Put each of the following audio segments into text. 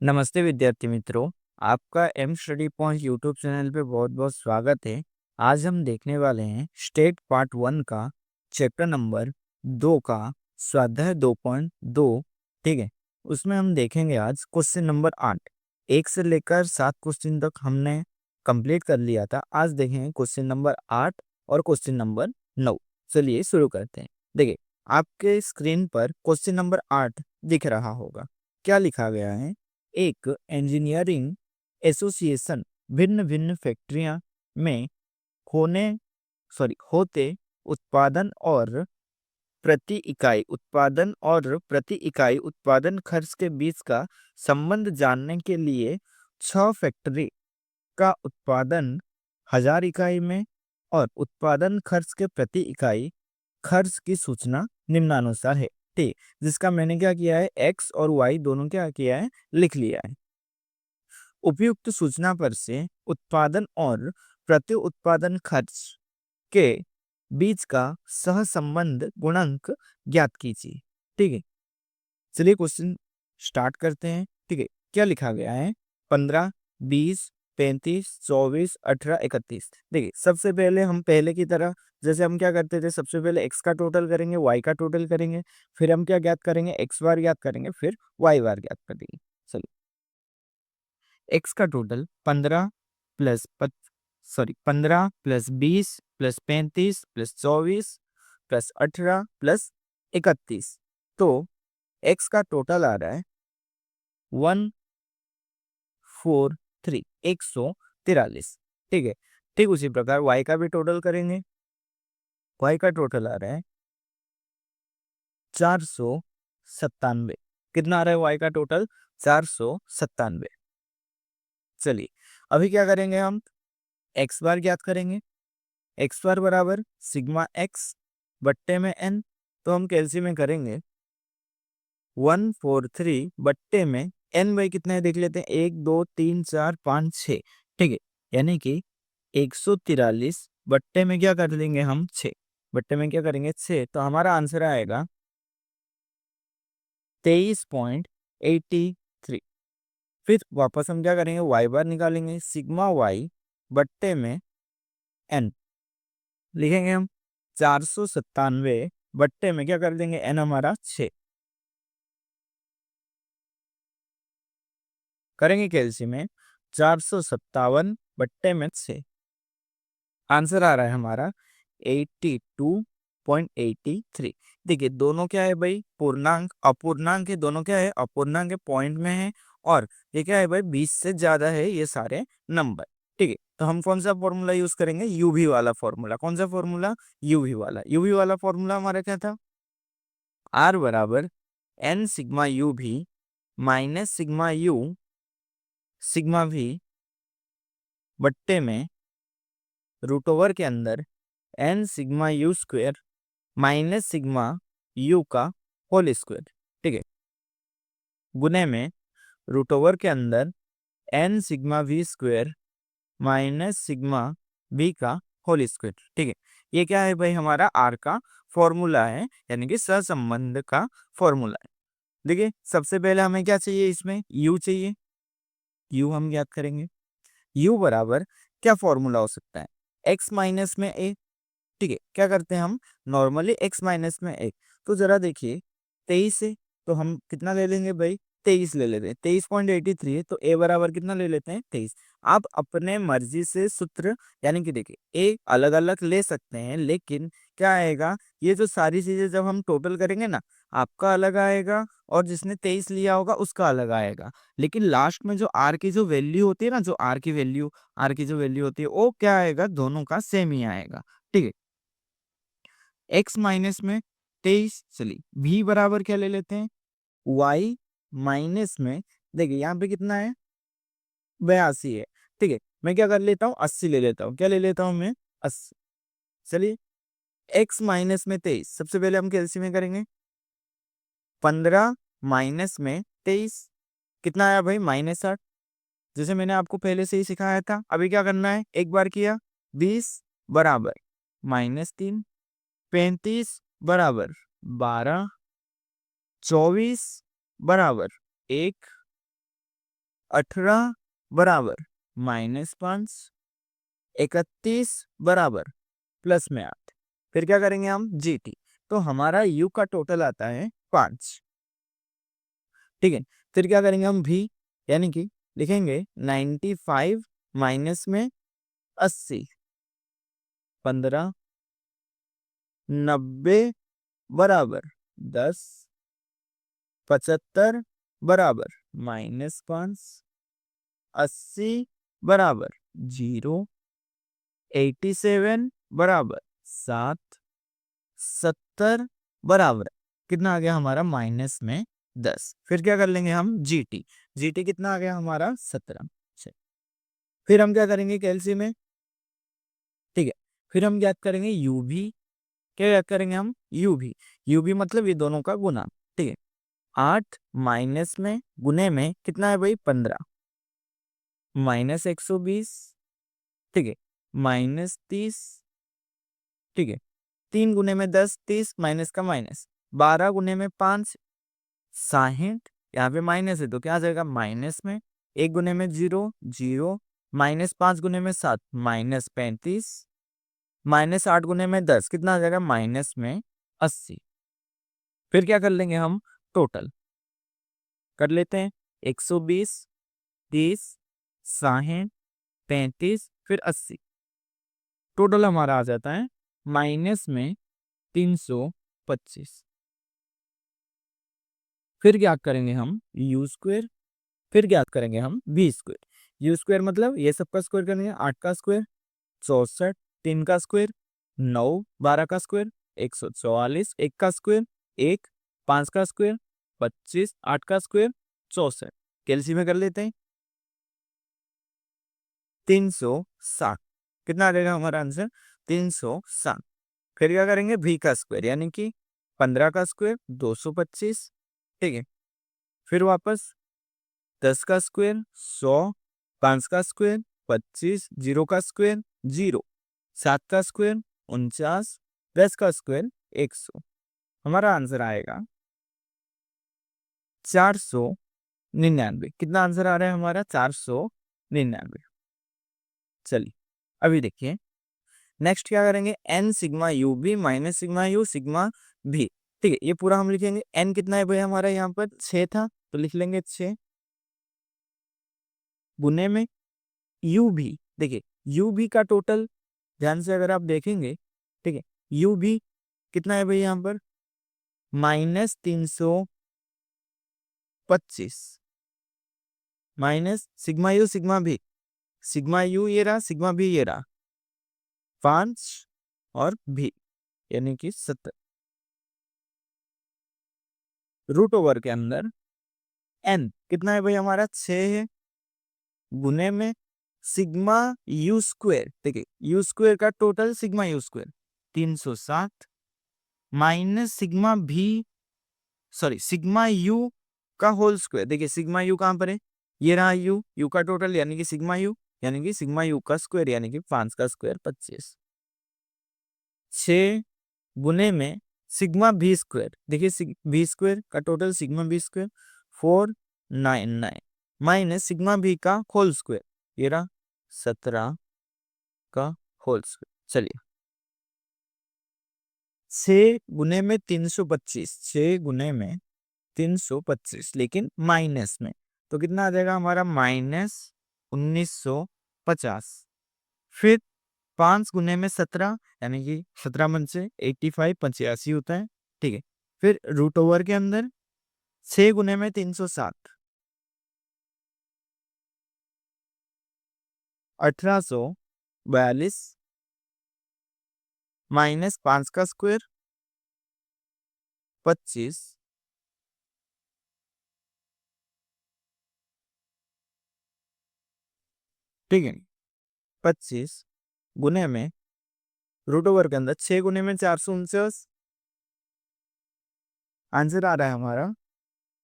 नमस्ते विद्यार्थी मित्रों, आपका M study point YouTube channel पे बहुत बहुत स्वागत है। आज हम देखने वाले हैं स्टेट पार्ट 1 का चैप्टर नंबर 2 का स्वाध्याय 2.2। ठीक है, उसमें हम देखेंगे आज क्वेश्चन नंबर 8। 1 से लेकर 7 क्वेश्चन तक हमने कंप्लीट कर लिया था। आज देखेंगे क्वेश्चन नंबर 8 और क्वेश्चन नंबर 9। चलिए शुरू करते हैं। देखिए, आपके स्क्रीन पर क्वेश्चन नंबर 8 दिख रहा होगा। क्या लिखा गया है? एक इंजीनियरिंग एसोसिएशन भिन्न भिन्न फैक्ट्रियां में होते उत्पादन और प्रति इकाई उत्पादन खर्च के बीच का संबंध जानने के लिए 6 फैक्ट्री का उत्पादन 1000 इकाई में और उत्पादन खर्च के प्रति इकाई खर्च की सूचना निम्नानुसार है। ठीक, जिसका मैंने क्या किया है, एक्स और वाई दोनों क्या किया है, लिख लिया है। उपयुक्त सूचना पर से उत्पादन और प्रति उत्पादन खर्च के बीच का सहसंबंध गुणांक ज्ञात कीजिए। ठीक है, चलिए क्वेश्चन स्टार्ट करते हैं। ठीक है, क्या लिखा गया है? 15, 20, 35, 24, 18, 31। देखिए, सबसे पहले हम पहले की तरह जैसे हम क्या करते थे, सबसे पहले एक्स का टोटल करेंगे, वाई का टोटल करेंगे, फिर हम क्या ज्ञात करेंगे, एक्स बार ज्ञात करेंगे, फिर वाई बार ज्ञात करेंगे। चलिए, एक्स का total 15 plus 20 plus 35 plus 24 plus 18 plus 31। तो एक्स का टोटल आ रहा है 143, 143। ठीक है, ठीक उसी प्रकार वाई का भी टोटल करेंगे। वाई का टोटल आ रहा है 497। कितना आ रहा है वाई का टोटल? 497। चलिए, अभी क्या करेंगे, हम एक्स बार ज्ञात करेंगे। एक्स बार बराबर सिग्मा एक्स बट्टे में एन। तो हम कैलसी में करेंगे 143 बट्टे में एन बाई कितना है देख लेते हैं, 1 2 3 4 5 6। ठीक है, यानी कि 143 बट्टे में क्या कर देंगे हम, 6 बट्टे में क्या करेंगे, 6। तो हमारा आंसर आएगा 23.83। फिर वापस हम क्या करेंगे, वाई बार निकालेंगे, सिग्मा वाई बट्टे में एन लिखेंगे हम 497 बट्टे में क्या कर देंगे, एन हमारा 6 करेंगे। कैलसी में 457 बट्टे में 6, आंसर आ रहा है हमारा 82.83। देखिए, दोनों क्या है भाई, पूर्णांक अपूर्णांक है, दोनों क्या है, अपूर्णांक है, पॉइंट में है। और ये क्या है भाई, 20 से ज्यादा है ये सारे नंबर। ठीक है, तो हम कौन सा फॉर्मूला यूज करेंगे, यूवी वाला फॉर्मूला। कौन सा फॉर्मूला? यूवी वाला फॉर्मूला हमारा क्या था, आर बराबर N sigma U V minus sigma U sigma V बट्टे में रूट ओवर के अंदर N sigma U square minus sigma U का होल स्क्वायर। ठीक है, गुने में रूट ओवर के अंदर N sigma V square minus sigma V का होल स्क्वायर। ठीक है, ये क्या है भाई, हमारा आर का फॉर्मूला है, यानी कि सहसंबंध का फॉर्मूला है। देखिए, सबसे पहले हमें क्या चाहिए, इसमें यू चाहिए। यू हम याद करेंगे, यू बराबर क्या फॉर्मूला हो सकता है, एक्स माइनस में ए। ठीक है, क्या करते हैं हम, नॉर्मली x माइनस में 1। तो जरा देखिए, 23 है तो हम कितना ले लेंगे भाई, 23 ले लेते हैं। 23.83 है तो a बराबर कितना ले लेते हैं, 23। आप अपने मर्जी से सूत्र, यानी कि देखिए a अलग अलग ले सकते हैं, लेकिन क्या आएगा, ये जो सारी चीजें जब हम टोटल करेंगे ना, आपका अलग आएगा और जिसने 23 लिया होगा उसका अलग आएगा। लेकिन लास्ट में जो आर की जो वैल्यू होती है ना, जो आर की जो वैल्यू होती है, वो क्या आएगा, दोनों का सेम ही आएगा। ठीक है, x माइनस में 23। चलिए, v बराबर क्या ले लेते हैं, y माइनस में, देखिए यहाँ पे कितना है, 82 है। ठीक है, मैं क्या कर लेता हूँ, 80 ले लेता हूँ। क्या ले लेता हूँ मैं, 80। चलिए, x माइनस में 23, सबसे पहले हम कैलसी में करेंगे, 15 माइनस में 23 कितना आया भाई, -8। जैसे मैंने आपको पहले से ही सिखाया था। अभी क्या करना है, एक बार किया, 20 बराबर -3, 35 बराबर 12, 24 बराबर 1, 18 बराबर -5, 31 बराबर प्लस में 8। फिर क्या करेंगे हम GT, तो हमारा U का टोटल आता है 5। ठीक है, फिर क्या करेंगे हम V, यानी कि लिखेंगे 95 माइनस में 80, 15, 90 बराबर 10, 75 बराबर -5, 80 बराबर 0, 87 बराबर 7, 70 बराबर कितना आ गया हमारा माइनस में 10। फिर क्या कर लेंगे हम GT, GT कितना आ गया हमारा 17। फिर हम क्या करेंगे कैलसी में, ठीक है, फिर हम ज्ञात करेंगे UV। क्या ज्ञात करेंगे हम UV, UV मतलब ये दोनों का गुना। ठीक है, 8 माइनस में गुने में कितना है भाई 15, -120, ठीक है, -30, ठीक है, 3 गुने में 10, 30 माइनस का माइनस, 12 गुने में 5, 60, यहाँ पे माइनस है तो क्या आ जाएगा माइनस में, 1 गुने में 0, 0, -5 गुने में 7, -35, -8 गुने में 10 कितना आ जाएगा माइनस में 80। फिर क्या कर लेंगे हम टोटल कर लेते हैं, 120, 30, 60, 35 फिर 80, टोटल हमारा आ जाता है माइनस में 325। फिर क्या करेंगे हम यू स्क्वायर, फिर क्या करेंगे हम बी स्क्वायर। यू स्क्वायर मतलब ये सबका स्क्वायर करेंगे, 8 का स्क्वायर 64, 3 का स्क्वायर 9, 12 का स्क्वायर 144, 1 का स्क्वायर 1, 5 का स्क्वायर 25, 8 का स्क्वायर 64। कैलसी में कर लेते हैं 360, कितना आ जाएगा हमारा आंसर 360। फिर क्या करेंगे भी का स्क्वायर यानी कि 15 का स्क्वायर 225, ठीक है, फिर वापस 10 का स्क्वायर 100, 5 का स्क्वायर 25, 0 का स्क्वायर 0, 7 का स्क्वायर 49, 10 का स्क्वायर 100। हमारा आंसर आएगा 499। कितना आंसर आ रहा है हमारा 499। चलिए अभी देखिए नेक्स्ट क्या करेंगे, n sigma U V minus sigma U sigma V. ठीक है, ये पूरा हम लिखेंगे। n कितना है भाई हमारा यहाँ पर 6 था तो लिख लेंगे 6 गुने में यू भी। देखिए यू भी का टोटल ध्यान से अगर आप देखेंगे, ठीक है, यू भी कितना है भाई यहाँ पर -325 माइनस सिग्मा यू ये रहा, सिग्मा भी ये रहा 5 और भी यानी कि 70 रूट ओवर के अंदर n कितना है भाई हमारा 6 है गुने में सिग्मा यू स्क्वायर। देखिए यू स्क्वायर का total sigma U square 360 minus sigma भी, सॉरी सिग्मा यू का होल स्क्वायर। देखिए सिग्मा यू कहां पर है, ये रहा यू, यू का टोटल यानी कि सिग्मा यू, यानी कि सिग्मा यू का स्क्वायर यानी कि 5 का स्क्वायर 25, 6 गुने में सिग्मा भी स्क्वायर। देखिए भी स्क्वायर का total sigma V square 499 minus sigma V का होल स्क्वायर ये रहा 17 का होल स्क्वायर। चलिए 6 गुने में 325, 6 गुने में 325 लेकिन माइनस में तो कितना आ जाएगा हमारा -1950। फिर 5 गुने में 17 यानी कि 17 मन से 85 85 होता है, ठीक है। फिर रूट ओवर के अंदर 6 गुने में 360 1842 माइनस 5 का स्क्वायर 25, ठीक है, 25 गुने में रूट ओवर के अंदर 6 गुने में 449, आंसर आ रहा है हमारा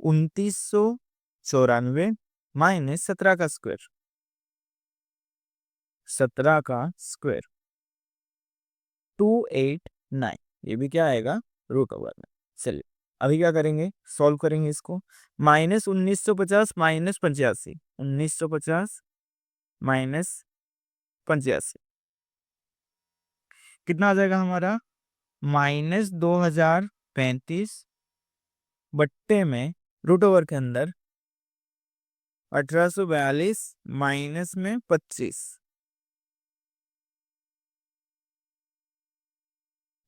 2994 माइनस 17 का स्क्वायर, 17 का स्क्वायर 289, ये भी क्या आएगा रूट ओवर में। चलिए अभी क्या करेंगे, सॉल्व करेंगे इसको। -1950 -85, 1950 -85 कितना आ जाएगा हमारा, -2035 बट्टे में रूट ओवर के अंदर 1842 माइनस में 25,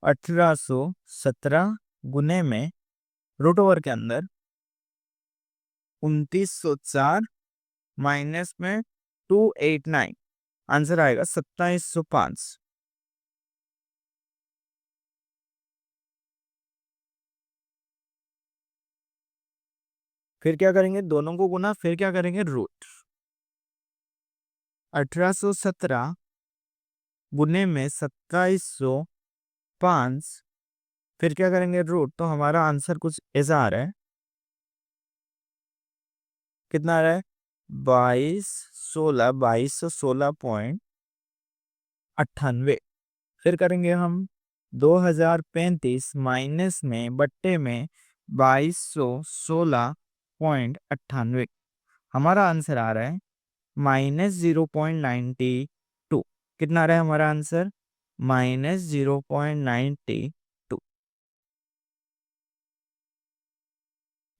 1817 गुने में रूट ओवर के अंदर 2904 माइनस में 289, आंसर आएगा 2705। फिर क्या करेंगे, दोनों को गुना, फिर क्या करेंगे रूट, 1817 गुने में 2705, फिर क्या करेंगे रूट, तो हमारा आंसर कुछ ऐसा आ रहा है, कितना आ रहा है, 2216 फिर करेंगे हम 2035 माइनस में बट्टे में 2216.98, हमारा आंसर आ रहा है -0.92। कितना आ रहा है हमारा आंसर, -0.92।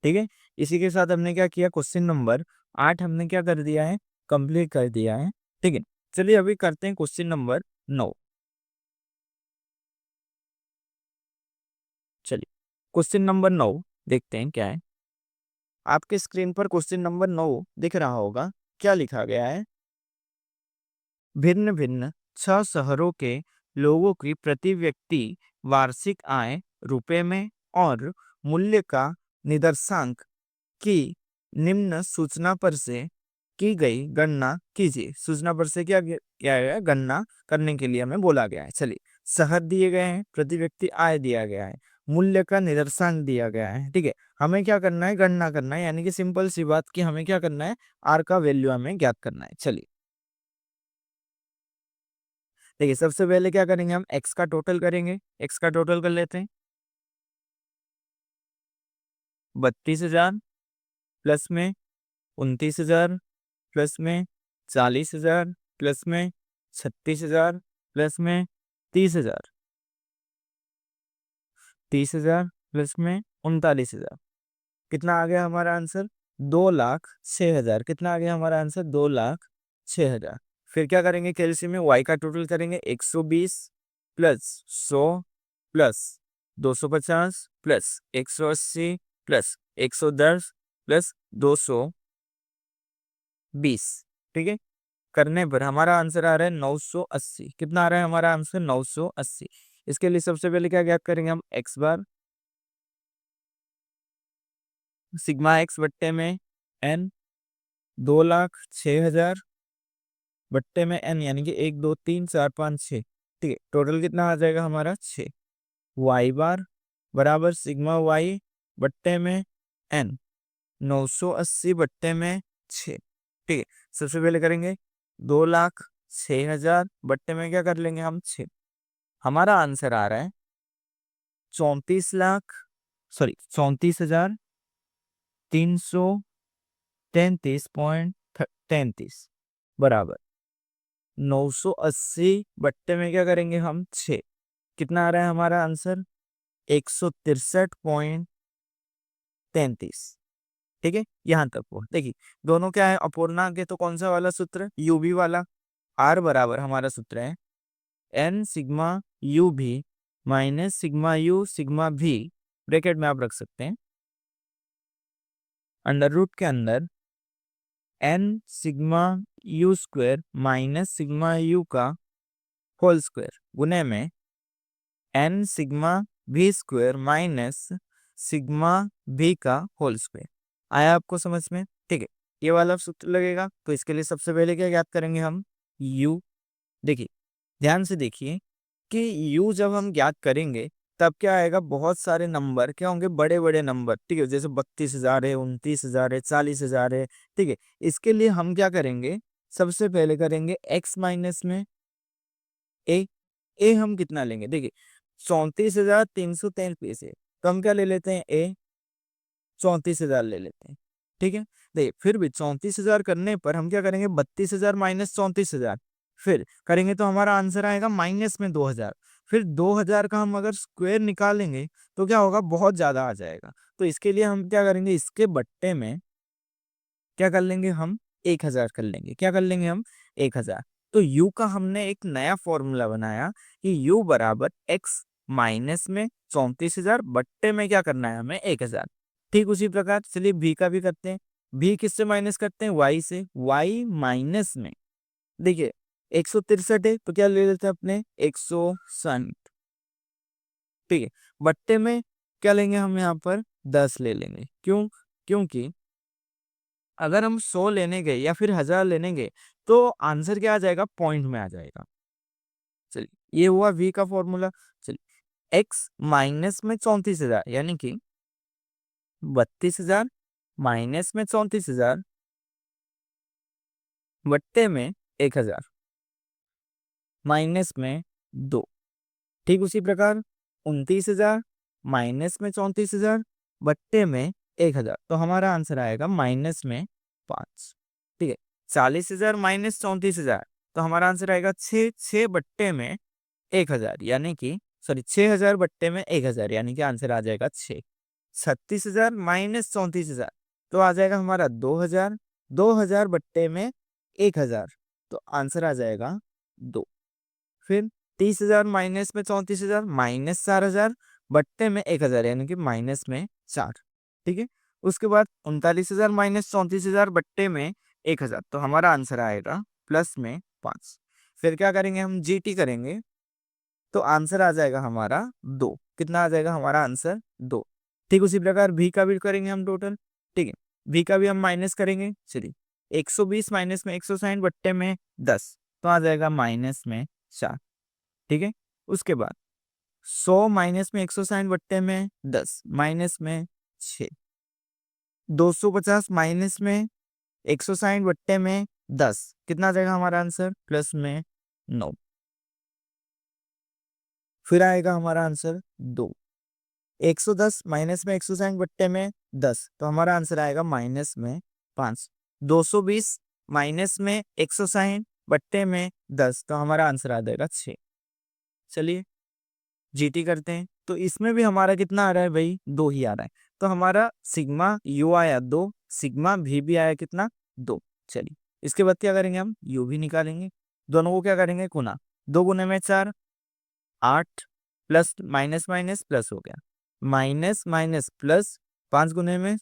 ठीक है, इसी के साथ हमने क्या किया, क्वेश्चन नंबर 8 हमने क्या कर दिया है, कंप्लीट कर दिया है। ठीक है, चलिए अभी करते हैं क्वेश्चन नंबर 9। चलिए क्वेश्चन नंबर 9 देखते हैं क्या है। आपके स्क्रीन पर क्वेश्चन नंबर 9 दिख रहा होगा, क्या लिखा गया है, भिन्न भिन्न 6 शहरों के लोगों की प्रति व्यक्ति वार्षिक आय रुपए में और मूल्य का निर्देशांक की निम्न सूचना पर से की गई गणना कीजिए। सूचना पर से क्या किया गया है, गणना करने के लिए हमें बोला गया है। चलिए, शहर दिए गए हैं, प्रति व्यक्ति आय दिया गया है, मूल्य का निर्देशांक दिया गया है। ठीक है, हमें क्या करना है, गणना करना है, यानी कि सिंपल सी बात कि हमें क्या करना है, आर का वैल्यू हमें ज्ञात करना है। चलिए देखिए, सबसे पहले क्या करेंगे, हम एक्स का टोटल करेंगे, एक्स का टोटल कर लेते हैं, 32,000 प्लस में 29,000 प्लस में 40,000 प्लस में 36,000 प्लस में 30,000, 30,000 प्लस में 39,000, कितना आ गया हमारा आंसर, 2,06,000। कितना आ गया हमारा आंसर, 2,06,000। फिर क्या करेंगे, कैलसियम में वाई का टोटल करेंगे, 120 plus 100 plus 250 plus 180 plus 110 plus 220। ठीक है, करने पर हमारा आंसर आ रहा है 980। कितना आ रहा है हमारा आंसर, 980। इसके लिए सबसे पहले क्या ज्ञात करेंगे हम, एक्स बार सिग्मा एक्स बट्टे में एन, 2,06,000 बट्टे में एन, यानी कि 1 2 3 4 5 6। ठीक है, टोटल कितना आ जाएगा हमारा 6। वाई बार बराबर सिग्मा वाई बट्टे में एन, 980 बट्टे में 6। ठीक है, सबसे पहले करेंगे 2,06,000 बट्टे में क्या कर लेंगे हम, 6। हमारा आंसर आ रहा है 34,33,333.33 बराबर 980 बट्टे में क्या करेंगे हम, 6। कितना आ रहा है हमारा आंसर, 163.33। ठीक है, यहां तक वो देखिए, दोनों क्या है, अपूर्णांक है, तो कौन सा वाला सूत्र, यूबी वाला। आर बराबर हमारा सूत्र है N sigma U V minus sigma U sigma V, bracket में आप रख सकते हैं, अंडर रूट के अंदर N sigma U square minus sigma U का होल स्क्वायर गुने में N sigma V square minus sigma V का होल स्क्वायर। आया आपको समझ में, ठीक है, ये वाला सूत्र लगेगा। तो इसके लिए सबसे पहले क्या याद करेंगे हम, u। देखिए ध्यान से देखिए कि u जब हम ज्ञात करेंगे तब क्या आएगा, बहुत सारे नंबर क्या होंगे, बड़े बड़े नंबर। ठीक है, जैसे 32,000 है, 29,000 है, 40,000 है। ठीक है, इसके लिए हम क्या करेंगे, सबसे पहले करेंगे x माइनस में ए। ए हम कितना लेंगे, देखिए 34,333 है, तो हम क्या ले लेते हैं, ए 34,000 ले लेते हैं। ठीक है, देखिए फिर भी 34,000 करने पर हम क्या करेंगे, 32,000 माइनस 34,000 फिर करेंगे तो हमारा आंसर आएगा माइनस में 2,000। फिर 2,000 का हम अगर स्क्वायर निकालेंगे तो क्या होगा, बहुत ज्यादा आ जाएगा। तो इसके लिए हम क्या करेंगे, इसके बट्टे में क्या कर लेंगे हम, 1,000 कर लेंगे। क्या कर लेंगे हम, 1,000। तो u का हमने एक नया फॉर्मूला बनाया कि u बराबर x माइनस में 34,000 बट्टे में क्या करना है हमें, 1,000। ठीक उसी प्रकार चलिए v का भी करते हैं। v किससे माइनस करते हैं, y से। y माइनस में देखिए 163 है तो क्या ले लेते हैं अपने, 160। ठीक है, बट्टे में क्या लेंगे हम यहाँ पर, 10 ले लेंगे। क्यों, क्योंकि अगर हम 100 लेने गए या फिर 1,000 लेने गए तो आंसर क्या आ जाएगा, पॉइंट में आ जाएगा। चलिए ये हुआ v का फॉर्मूला। चलिए x माइनस में 34,000 यानी कि 32,000 माइनस में 34,000 बट्टे में 1,000 माइनस में 2। ठीक उसी प्रकार 29,000 माइनस में 34,000 बट्टे में 1,000, तो हमारा आंसर आएगा माइनस में 5। ठीक है, 40,000 माइनस 34,000 तो हमारा आंसर आएगा 6 बट्टे में 1,000 यानी कि सॉरी 6,000 बट्टे में 1,000 यानी कि आंसर आ जाएगा 6। 36,000 माइनस 34,000 तो आ जाएगा हमारा 2,000। 2,000 बट्टे में 1,000 तो आंसर आ जाएगा 2। फिर 30,000 माइनस में 34,000 माइनस 4,000 बट्टे में 1,000 यानी कि माइनस में 4। ठीक है, उसके बाद 39,000 माइनस 34,000 बट्टे में 1,000 तो हमारा आंसर आएगा प्लस में 5। फिर क्या करेंगे हम, जीटी करेंगे तो आंसर आ जाएगा हमारा 2। कितना आ जाएगा हमारा आंसर, 2। ठीक उसी प्रकार भी का भी करेंगे हम टोटल। ठीक है, भी का भी हम माइनस करेंगे। चलिए 120 माइनस में 160 बट्टे में 10 तो आ जाएगा माइनस में 4। ठीक है, उसके बाद 100 माइनस में 160 बट्टे में 10 माइनस में 6। 250 माइनस में 160 बट्टे में 10 कितना आ जाएगा हमारा आंसर, प्लस में 9। फिर आएगा हमारा आंसर 2। 110 माइनस में 160 बट्टे में 10 तो हमारा आंसर आएगा माइनस में 5। 220 माइनस में 160 बट्टे में 10 तो हमारा आंसर आ जाएगा 6। चलिए जीटी करते हैं तो इसमें भी हमारा कितना आ रहा है भाई, 2 ही आ रहा है। तो हमारा सिग्मा यू आया 2, सिग्मा भी आया कितना, 2। चलिए इसके बाद क्या करेंगे हम, यू भी निकालेंगे। दोनों को क्या करेंगे, गुना। 2 गुने में 4, 8 प्लस माइनस माइनस प्लस हो गया, माइनस माइनस प्लस। 5 गुने में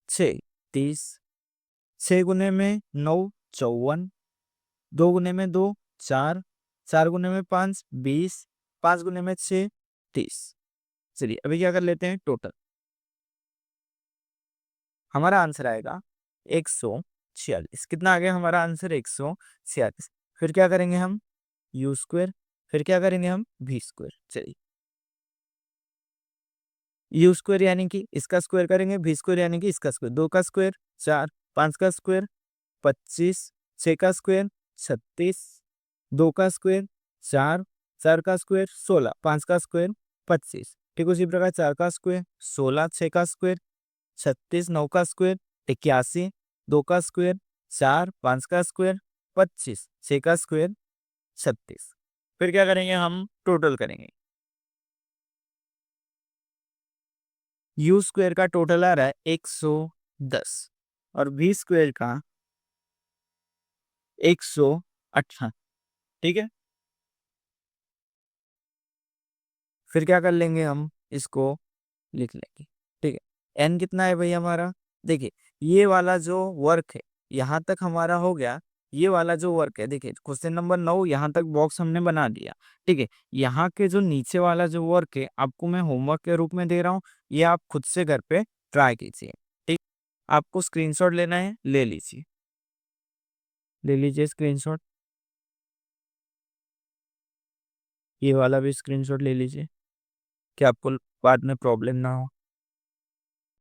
6, 30। 6 गुने में 9, 54। 2 गुने में 2, 4। 4 गुने में 5, 20। 5 गुने में 6, 30। चलिए अभी क्या कर लेते हैं, टोटल। हमारा आंसर आएगा 146। कितना आ गया हमारा आंसर, 146। फिर क्या करेंगे हम, यू स्क्वायर। फिर क्या करेंगे हम, भी स्क्वायर। चलिए यू स्क्वायर यानी कि इसका स्क्वायर करेंगे, भी स्क्वायर यानी कि इसका स्क्वायर। 2 का स्क्वायर 4, 5 का स्क्वायर 25, 6 का स्क्वायर 36, 2 का स्क्वायर 4, 4 का स्क्वायर 16, 5 का स्क्वायर 25। ठीक उसी प्रकार 4 का स्क्वायर 16, 6 का स्क्वायर 36, 9 का स्क्वायर 81, 2 का स्क्वायर 4, 5 का स्क्वायर 25, 6 का स्क्वायर 36। फिर क्या करेंगे हम, टोटल करेंगे। यू स्क्वायर का टोटल आ रहा है 110 और भी स्क्वायर का 118। ठीक है, फिर क्या कर लेंगे हम, इसको लिख लेंगे। ठीक है, एन कितना है भाई हमारा, देखिए ये वाला जो वर्क है यहाँ तक हमारा हो गया। ये वाला जो वर्क है देखिए क्वेश्चन नंबर 9 यहाँ तक बॉक्स हमने बना दिया। ठीक है, यहाँ के जो नीचे वाला जो वर्क है आपको मैं होमवर्क के रूप में दे रहा हूँ, ये आप खुद से घर पे ट्राई कीजिए। ठीक, आपको स्क्रीनशॉट लेना है, ले लीजिए, ले लीजिए स्क्रीनशॉट। ये वाला भी स्क्रीनशॉट ले लीजिए कि आपको बाद में प्रॉब्लम ना हो।